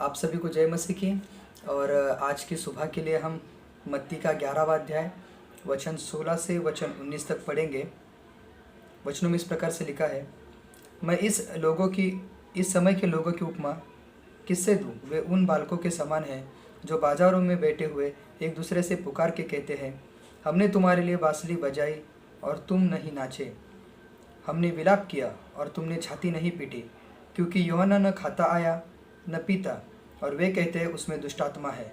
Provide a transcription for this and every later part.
आप सभी को जय मसीह की। और आज की सुबह के लिए हम मत्ती का 11वां अध्याय वचन 16 से वचन 19 तक पढ़ेंगे। वचनों में इस प्रकार से लिखा है, मैं इस समय के लोगों की उपमा किससे दूँ? वे उन बालकों के समान हैं जो बाजारों में बैठे हुए एक दूसरे से पुकार के कहते हैं, हमने तुम्हारे लिए बांसुरी बजाई और तुम नहीं नाचे, हमने विलाप किया और तुमने छाती नहीं पीटी। क्योंकि यूहन्ना न खाता आया न पीता, और वे कहते हैं उसमें दुष्ट आत्मा है।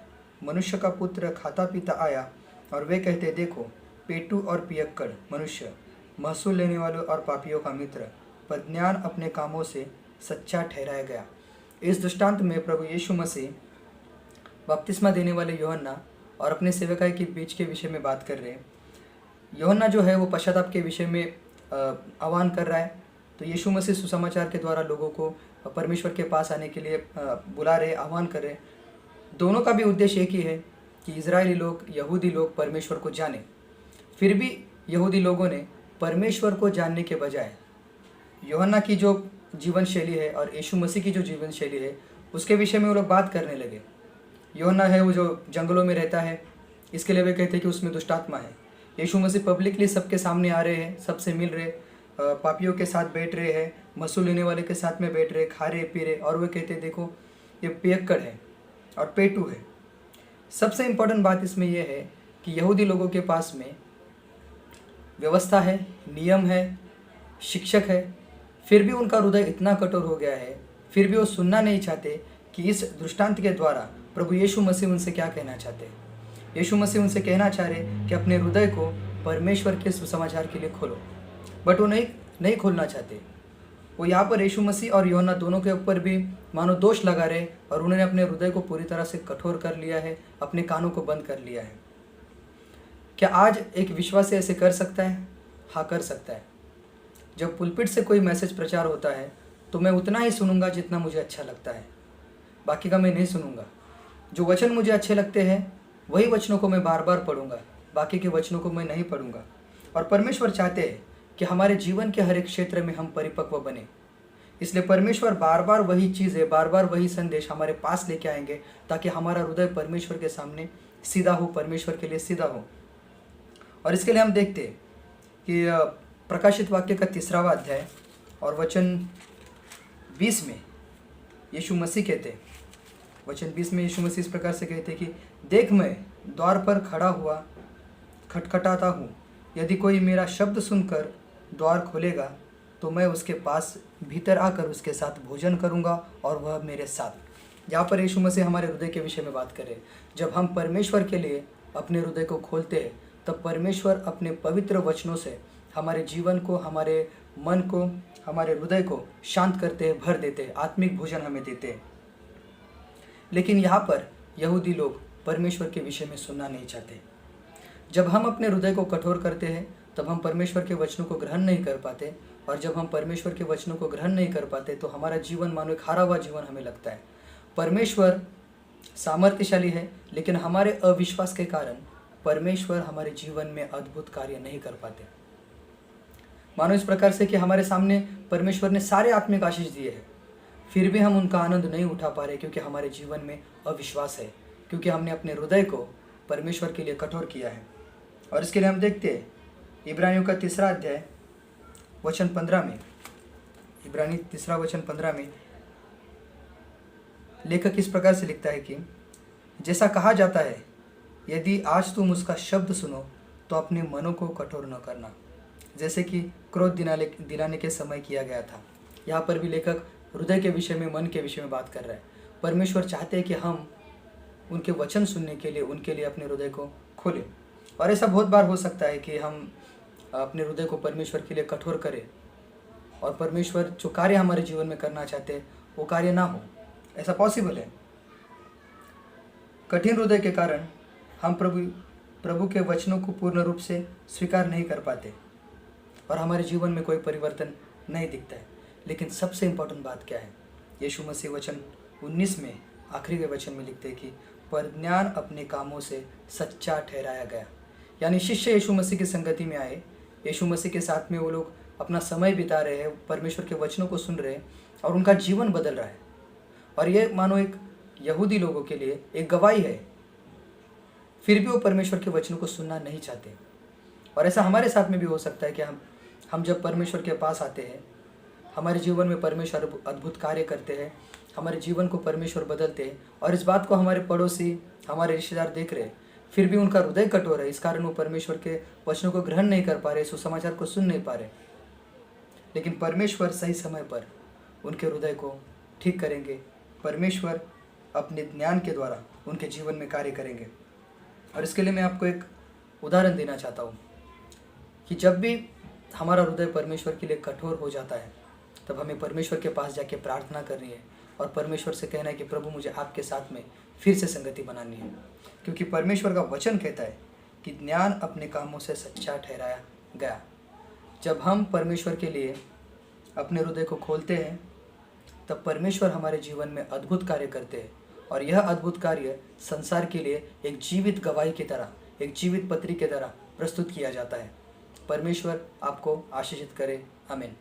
मनुष्य का पुत्र खाता पीता आया, और वे कहते देखो पेटू और पियक्कड़ मनुष्य, महसूल लेने वालों और पापियों का मित्र, पर ज्ञान अपने कामों से सच्चा ठहराया गया। इस दृष्टांत में प्रभु यीशु मसीह बपतिस्मा देने वाले यूहन्ना और अपने सेवकाई के बीच के विषय में बात कर रहे हैं। यूहन्ना जो है वो पश्चाताप के विषय में आह्वान कर रहा है, तो यीशु मसीह सुसमाचार के द्वारा लोगों को परमेश्वर के पास आने के लिए बुला रहे, आह्वान कर रहे। दोनों का भी उद्देश्य एक ही है कि इजरायली लोग, यहूदी लोग परमेश्वर को जाने। फिर भी यहूदी लोगों ने परमेश्वर को जानने के बजाय यूहन्ना की जो जीवन शैली है और यीशु मसीह की जो जीवन शैली है उसके विषय में वो लोग बात करने लगे। यूहन्ना है वो जो जंगलों में रहता है, इसके लिए वे कहते हैं कि उसमें दुष्ट आत्मा है। यीशु मसीह पब्लिकली सबके सामने आ रहे हैं, सबसे मिल रहे, पापियों के साथ बैठ रहे हैं, महसूल लेने वाले के साथ में बैठ रहे, खा रहे पी रहे, और वे कहते देखो ये पियक्कड़ है और पेटू है। सबसे इम्पोर्टेंट बात इसमें यह है कि यहूदी लोगों के पास में व्यवस्था है, नियम है, शिक्षक है, फिर भी उनका हृदय इतना कठोर हो गया है, फिर भी वो सुनना नहीं चाहते कि इस दृष्टांत के द्वारा प्रभु यीशु मसीह उनसे क्या कहना चाहते हैं। यीशु मसीह उनसे कहना चाह रहे कि अपने हृदय को परमेश्वर के सुसमाचार के लिए खोलो, बट वो नहीं खोलना चाहते। वो यहाँ पर यीशु मसीह और यूहन्ना दोनों के ऊपर भी मानो दोष लगा रहे, और उन्होंने अपने हृदय को पूरी तरह से कठोर कर लिया है, अपने कानों को बंद कर लिया है। क्या आज एक विश्वासी ऐसे कर सकता है? हाँ, कर सकता है। जब पुलपिट से कोई मैसेज प्रचार होता है तो मैं उतना ही सुनूंगा जितना मुझे अच्छा लगता है, बाकी का मैं नहीं सुनूंगा। जो वचन मुझे अच्छे लगते हैं वही वचनों को मैं बार बार पढ़ूंगा, बाकी के वचनों को मैं नहीं पढ़ूंगा। और परमेश्वर चाहते हैं कि हमारे जीवन के हर एक क्षेत्र में हम परिपक्व बने, इसलिए परमेश्वर बार बार वही चीज़ें, बार बार वही संदेश हमारे पास लेके आएंगे ताकि हमारा हृदय परमेश्वर के सामने सीधा हो, परमेश्वर के लिए सीधा हो। और इसके लिए हम देखते हैं कि प्रकाशित वाक्य का 3वां अध्याय और वचन 20 में यीशु मसीह कहते, वचन 20 में यीशु मसीह इस प्रकार से कहते कि देख मैं द्वार पर खड़ा हुआ खटखटाता हूँ, यदि कोई मेरा शब्द सुनकर द्वार खोलेगा तो मैं उसके पास भीतर आकर उसके साथ भोजन करूँगा और वह मेरे साथ। यहाँ पर यीशु मसीह हमारे हृदय के विषय में बात करें। जब हम परमेश्वर के लिए अपने हृदय को खोलते हैं तब परमेश्वर अपने पवित्र वचनों से हमारे जीवन को, हमारे मन को, हमारे हृदय को शांत करते हैं, भर देते हैं, आत्मिक भोजन हमें देते हैं। लेकिन यहाँ पर यहूदी लोग परमेश्वर के विषय में सुनना नहीं चाहते। जब हम अपने हृदय को कठोर करते हैं तब हम परमेश्वर के वचनों को ग्रहण नहीं कर पाते, और जब हम परमेश्वर के वचनों को ग्रहण नहीं कर पाते तो हमारा जीवन मानो एक हारा हुआ जीवन हमें लगता है। परमेश्वर सामर्थ्यशाली है, लेकिन हमारे अविश्वास के कारण परमेश्वर हमारे जीवन में अद्भुत कार्य नहीं कर पाते। मानो इस प्रकार से कि हमारे सामने परमेश्वर ने सारे आत्मिक आशीष दिए हैं, फिर भी हम उनका आनंद नहीं उठा पा रहे, क्योंकि हमारे जीवन में अविश्वास है, क्योंकि हमने अपने हृदय को परमेश्वर के लिए कठोर किया है। और इसके लिए हम देखते हैं इब्रानियों का 3 अध्याय वचन 15 में, इब्रानी 3 वचन 15 में लेखक इस प्रकार से लिखता है कि जैसा कहा जाता है, यदि आज तुम उसका शब्द सुनो तो अपने मनों को कठोर न करना, जैसे कि क्रोध दिलाने के समय किया गया था। यहाँ पर भी लेखक हृदय के विषय में, मन के विषय में बात कर रहा है। परमेश्वर चाहते हैं कि हम उनके वचन सुनने के लिए उनके लिए अपने हृदय को खोलें। और ऐसा बहुत बार हो सकता है कि हम अपने हृदय को परमेश्वर के लिए कठोर करें और परमेश्वर जो कार्य हमारे जीवन में करना चाहते हैं वो कार्य ना हो। ऐसा पॉसिबल है। कठिन हृदय के कारण हम प्रभु के वचनों को पूर्ण रूप से स्वीकार नहीं कर पाते और हमारे जीवन में कोई परिवर्तन नहीं दिखता है। लेकिन सबसे इम्पोर्टेंट बात क्या है? यीशु मसीह वचन 19 में आखिरी के वचन में लिखते हैं कि पर ज्ञान अपने कामों से सच्चा ठहराया गया। यानी शिष्य यीशु मसीह की संगति में आए, यीशु मसीह के साथ में वो लोग अपना समय बिता रहे हैं, परमेश्वर के वचनों को सुन रहे हैं और उनका जीवन बदल रहा है। और ये मानो एक यहूदी लोगों के लिए एक गवाही है, फिर भी वो परमेश्वर के वचनों को सुनना नहीं चाहते। और ऐसा हमारे साथ में भी हो सकता है कि हम जब परमेश्वर के पास आते हैं, हमारे जीवन में परमेश्वर अद्भुत कार्य करते हैं, हमारे जीवन को परमेश्वर बदलते हैं, और इस बात को हमारे पड़ोसी, हमारे रिश्तेदार देख रहे हैं, फिर भी उनका हृदय कठोर है। इस कारण वो परमेश्वर के वचनों को ग्रहण नहीं कर पा रहे, सुसमाचार को सुन नहीं पा रहे। लेकिन परमेश्वर सही समय पर उनके हृदय को ठीक करेंगे। परमेश्वर अपने ज्ञान के द्वारा उनके जीवन में कार्य करेंगे। और इसके लिए मैं आपको एक उदाहरण देना चाहता हूँ कि जब भी हमारा हृदय परमेश्वर के लिए कठोर हो जाता है, तब हमें परमेश्वर के पास जाके प्रार्थना करनी है और परमेश्वर से कहना है कि प्रभु, मुझे आपके साथ में फिर से संगति बनानी है। क्योंकि परमेश्वर का वचन कहता है कि ज्ञान अपने कामों से सच्चा ठहराया गया। जब हम परमेश्वर के लिए अपने हृदय को खोलते हैं, तब परमेश्वर हमारे जीवन में अद्भुत कार्य करते हैं, और यह अद्भुत कार्य संसार के लिए एक जीवित गवाही की तरह, एक जीवित पत्री की तरह प्रस्तुत किया जाता है। परमेश्वर आपको आशीषित करे। आमीन।